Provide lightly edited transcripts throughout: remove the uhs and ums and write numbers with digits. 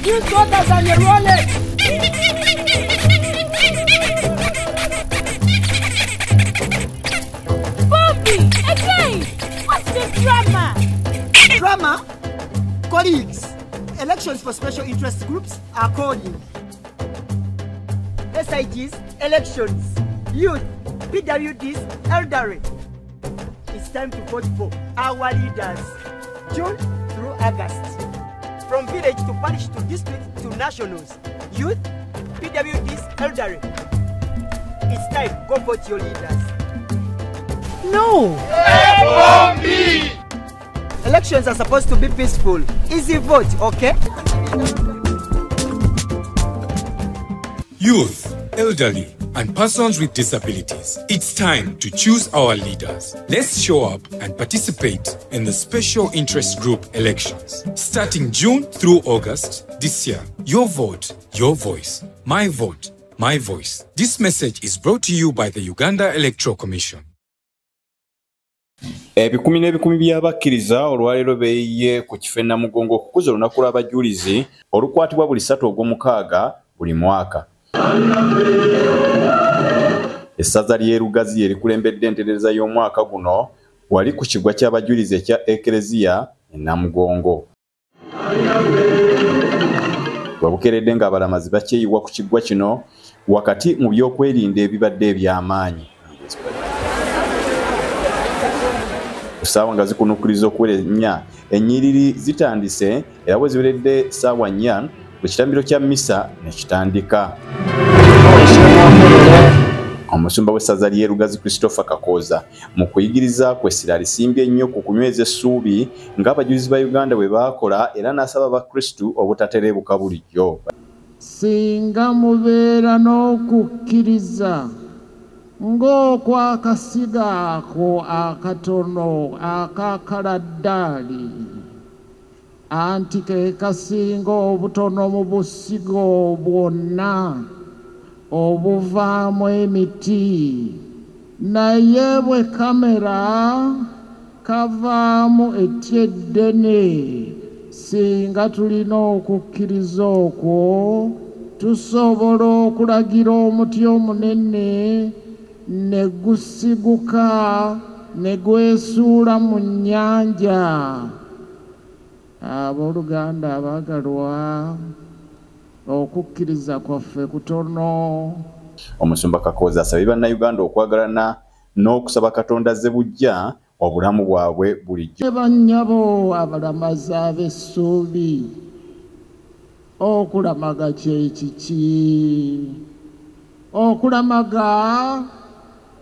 You shoulders on your wallet. Bobby, again! What's the drama? Drama? Colleagues, elections for special interest groups are calling. SIGs, elections, youth, PWDs, elderly. It's time to vote for our leaders. June through August. From village to parish to district to nationals. Youth, PWDs, elderly. It's time, go vote your leaders. No! Elections are supposed to be peaceful. Easy vote, okay? Youth, elderly, and persons with disabilities. It's time to choose our leaders. Let's show up and participate in the special interest group elections. Starting June through August this year. Your vote, your voice. My vote, my voice. This message is brought to you by the Uganda Electoral Commission. Ebikumi n'ebikumi by'abakkiriza olwaleero beeyiye ku kifo e Namugongo okukuza olunaku lw'abajulizi olukwatibwa buli 3 Ogwomukaaga buli mwaka. Essaza ly'e Lugazi erikulembedde entereeza y'omwaka guno wali ku kigwa ky'abajulizi ekya Ekereziya e Namugongo. Wabukeredde ng'abalamazi bakyeyiwa ku kigwa kino wakati mu by'okwerinda ebibadde eby'amaanyi. Ssaawa nga zikunukkiriza okuwera ennyiriri zitandise era bwe ziweredde ssaawa 4 ekitambiro kya mmisa ne kitandika. Omusumba w'essaza ly'e Lugazi Christopher Kakooza mu kuyigiriza kw'essira alisimbye ennyo ku kunyweza essuubi ng'abajulizi ba Uganda bwe baakola era n'asaba abakristu obutatereebuka bulijjo. Singa mubeera n'okukkiriza ng'okw'akasiga ako akatono akakaladdaali anti ke kasinga obutono mu busigo bwonna obuvaamu emiti naye bwe kamera kavaamu etti eddene. Singa tulina okukkiriza okwo tusobola okulagira omuti omunene ne gusiguka ne gwesuula mu nnyanja. Abooluganda abaagalwa, okukkiriza kwaffe kutono. Omusumba Kakooza asabye bannayuganda okwagalana n'okusaba Katonda azze bujja obulamu bwabwe bulijjo. Bannyabo abalamazi ab'essuubi, okulamaga kye kiki? Okulamaga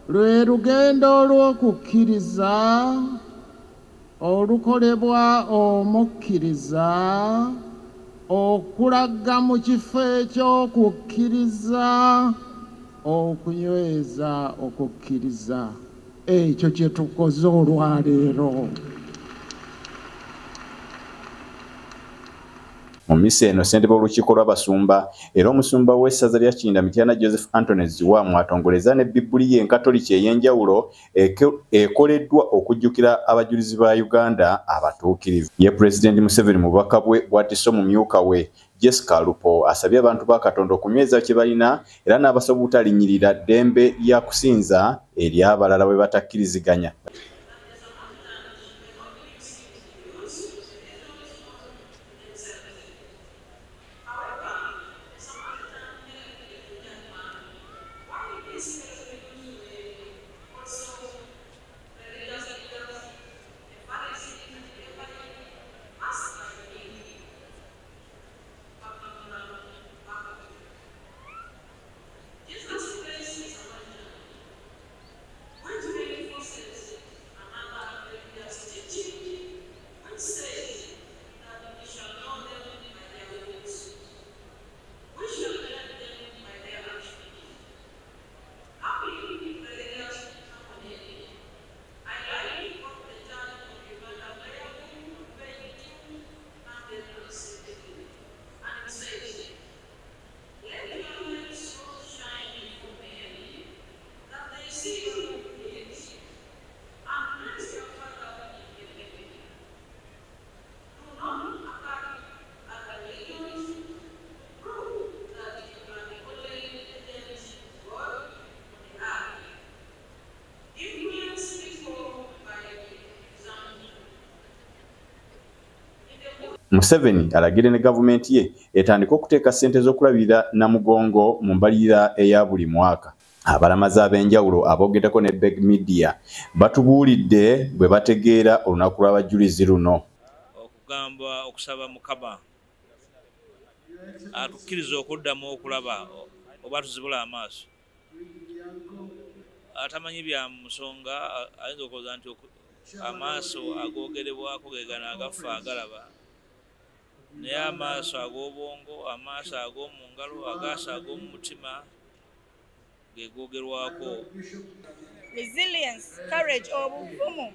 lwe lugendo olw'okukkiriza olukolebwa omukkiriza okulaga mu kifo eky'okukkiriza okunyweza okukkiriza. Ekyo kye tukoze olwaleero. Mu misa eno ssentebe w'olukiiko lw'abasumba era omusumba w'essaza lya Kinda Mityana Joseph Anthony Ziwamu atongoleza ne Bibbuliya enkatoliki ey'enjawulo ekoleddwa okujjukira abajulizi ba Uganda abatuukirivu. Ye Pulezidenti Museveni mu bubaka bwe bw'atisse omumyuka we Jessica Lupo asabye abantu ba Katonda okunyweza kye balina era n'abasaba obutalinnyirira ddembe lya kusinza eri abalala bwe batakkiriziganya. Museveni alagire ne gavumenti ye etandika okuteeka ssente z'okulabirira Namugongo mu mbalirira eya buli mwaka. Abalamazi ab'enjawulo aboogerako ne Beg Media batubuulidde bwe bategeera olunaku lw'abajulizi luno. Okugamba okusaba Mukama atukkiriza okuddamu okulaba oba tuzibula amaaso. Atamanyi bya musonga ayinza okulowooza nti amaaso agoogerebwako ge gano agafa agalaba. Naye amaaso ag'obwongo, amaaso ag'omu ngalo, agaaso ag'omu mutima ge googerwako. Resilience, courage, obuvumu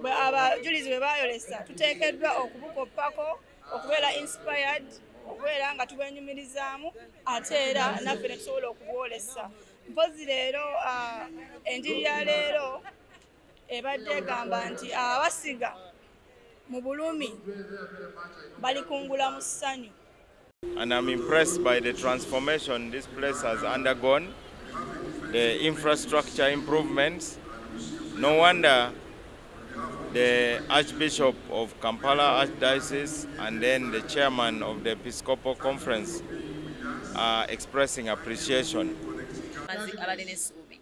bwe abajulizi bwe bayolesa tuteekeddwa okubukoppako, okubeera inspired, okubeera nga tubwenyumirizaamu ate era naffe ne tusobola okubwolesa. Mpozi leero enjiri ya leero ebadde egamba nti abasiga mu bulumi balikungula mu ssanyu. And I'm impressed by the transformation this place has undergone, the infrastructure improvements. No wonder the Archbishop of Kampala Archdiocese and then the chairman of the Episcopal Conference are expressing appreciation. Abalina essuubi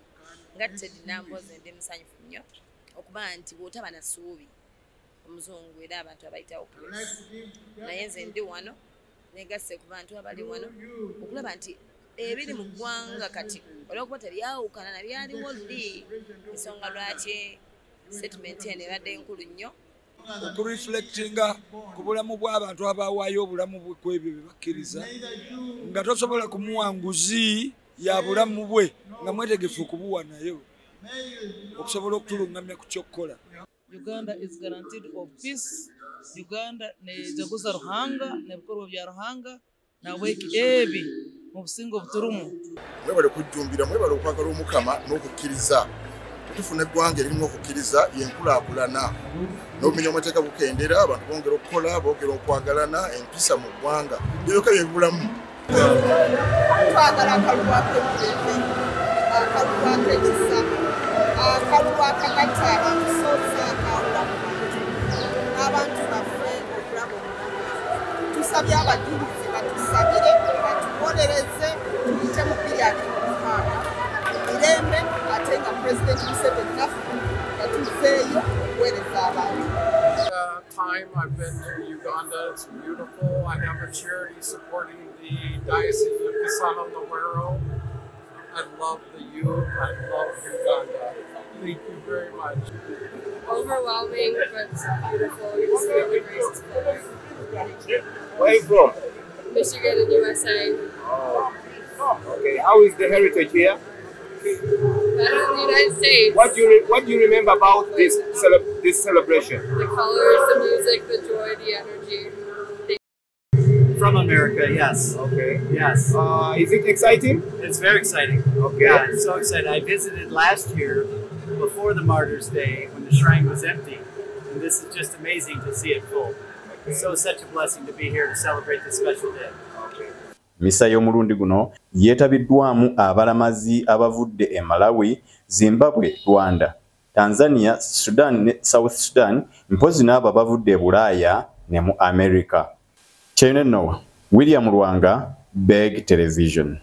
ngatte dinamboze ndi musanyufu nnyo okuba nti bw'otaba na ssuubi omuzungu era abantu abayitawo naye nze ndi wano negasse ku bantu abali wano okulaba nti ebiri mu ggwanga kati olw'okuba tebyawukana na byaliwo ddi ensonga lwaki statement eno ebadde nkulu nnyo okureflectinga ku bulamu bw'abantu abawaayo obulamu bwe kwebyo bye bakkiriza nga tosobola kumuwa nguzi ya bulamu bwe nga mwetegefu okubuwa nayo okusobola okutulungamya ku kyokkola. Uganda is guaranteed of peace. Uganda nejaguza Ruhanga nebikorwa bya Ruhanga na weki ebi mu busingo obuturumu. Mwebale kujjumbira, mwebale okwagala Omukama n'okukkiriza. Tufuna eggwanga erimu okukkiriza yenkulaakulana n'obumenyi amateeka bukendera abantu bongera okukola boogera okwagalana empisa mu ggwanga byokka byebulamu. Twagala akalulu ak'emirembe, akalulu ak'ekisa, akalulu akagatta abantu sooza akawulamu n'abantu baffe obulamu obulungi. Tusabye abajulizi batusabire batubonereze tuyite mu 2025 mirembe ate nga President Museveni naffe yatuzeeyo okuweereza abantu. Time I've been to Uganda. It's beautiful. I have a charity supporting the Diocese of Kisana Lawero. I love the youth. I love Uganda. Thank you very much. Overwhelming, but beautiful. You just feel the grace is flowing. Where are you from? Michigan in USA. Oh. Okay. How is the heritage here? Better than the United States. What do you remember about this celebration? The colors, the music, the joy, the energy. From America, yes. Okay. Yes. Is it exciting? It's very exciting. Okay. Yeah, it's so exciting. I visited last year before the Martyrs' Day when the shrine was empty, and this is just amazing to see it full. Okay. So such a blessing to be here to celebrate this special day. Okay. Misa y'omulundi guno yeetabiddwamu abalamazi abavudde e Malawi, Zimbabwe, Rwanda, Tanzania, Sudan ne South Sudan, mpozi n'abo abavudde e Bulaaya ne mu America. Kyene Noah, William Lwanga, Beg Television.